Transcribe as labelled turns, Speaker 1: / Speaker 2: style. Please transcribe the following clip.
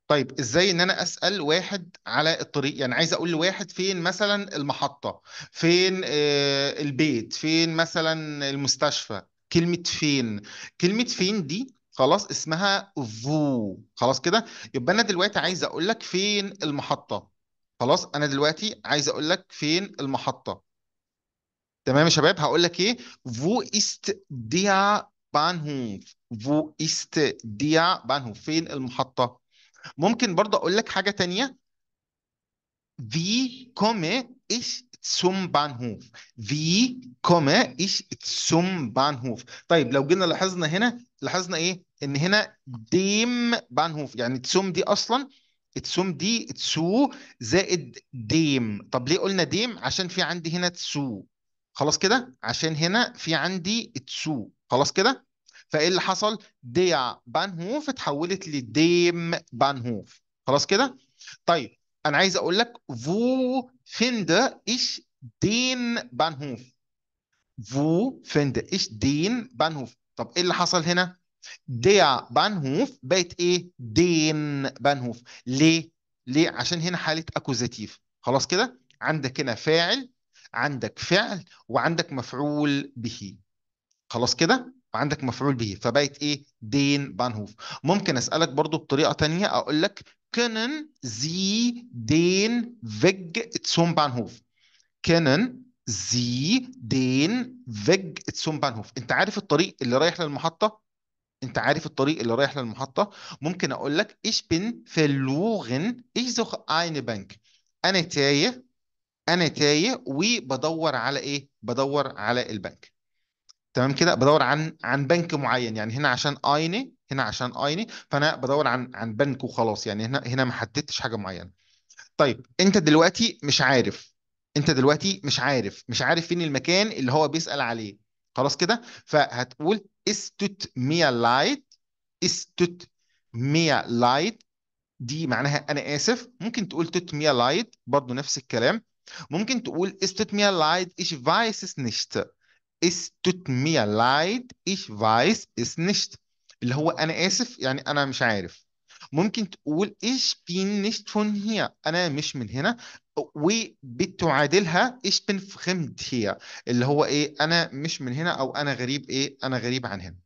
Speaker 1: طيب ازاي ان انا اسال واحد على الطريق؟ يعني عايز اقول لواحد فين مثلا المحطه، فين البيت، فين مثلا المستشفى. كلمه فين، كلمه فين دي خلاص اسمها فو. خلاص كده. يبقى انا دلوقتي عايز اقول لك فين المحطه. خلاص انا دلوقتي عايز اقول لك فين المحطه. تمام يا شباب، هقول لك ايه. Wo ist der Bahnhof؟ Wo ist der Bahnhof؟ فين المحطه. ممكن برضه اقول لك حاجه تانية. Wie komme ich zum Bahnhof؟ Wie komme ich zum Bahnhof؟ طيب لو جينا لاحظنا هنا، لاحظنا ايه؟ ان هنا dem Bahnhof، يعني تسوم دي اصلا، تسوم دي تسو زائد ديم. طب ليه قلنا ديم؟ عشان في عندي هنا تسو. خلاص كده، عشان هنا في عندي تسو. خلاص كده. فايه اللي حصل؟ ديا بانهوف اتحولت لديم بانهوف. خلاص كده. طيب انا عايز اقول لك wo finde ich den Bahnhof؟ wo finde ich den Bahnhof؟ طب ايه اللي حصل هنا؟ der Bahnhof بقت ايه؟ den Bahnhof. ليه؟ ليه؟ عشان هنا حالة اكوزاتيف. خلاص كده، عندك هنا فاعل، عندك فعل، وعندك مفعول به. خلاص كده، وعندك مفعول به، فبقت ايه؟ دين بانهوف. ممكن اسالك برضو بطريقه تانية، اقول لك können Sie den Weg zum Bahnhof؟ können Sie den Weg zum Bahnhof؟ انت عارف الطريق اللي رايح للمحطه؟ انت عارف الطريق اللي رايح للمحطه. ممكن اقول لك ich bin verloren ich suche eine Bank. انا تايه، انا تايه وبدور على ايه؟ بدور على البنك. تمام كده، بدور عن بنك معين. يعني هنا عشان ايني، هنا عشان ايني، فانا بدور عن بنك وخلاص. يعني هنا ما حددتش حاجه معينه. طيب انت دلوقتي مش عارف، انت دلوقتي مش عارف فين المكان اللي هو بيسأل عليه. خلاص كده، فهتقول استوت ميا لايت. استوت ميا لايت دي معناها انا اسف. ممكن تقول توت ميا لايت برضو نفس الكلام. ممكن تقول استوت ميا لايت ich weiß es nicht. Es tut mir leid, ich weiß es nicht. اللي هو أنا آسف، يعني أنا مش عارف. ممكن تقول ich bin nicht von hier، أنا مش من هنا. وبتعادلها ich bin fremd hier، اللي هو إيه؟ أنا مش من هنا، أو أنا غريب إيه؟ أنا غريب عن هنا.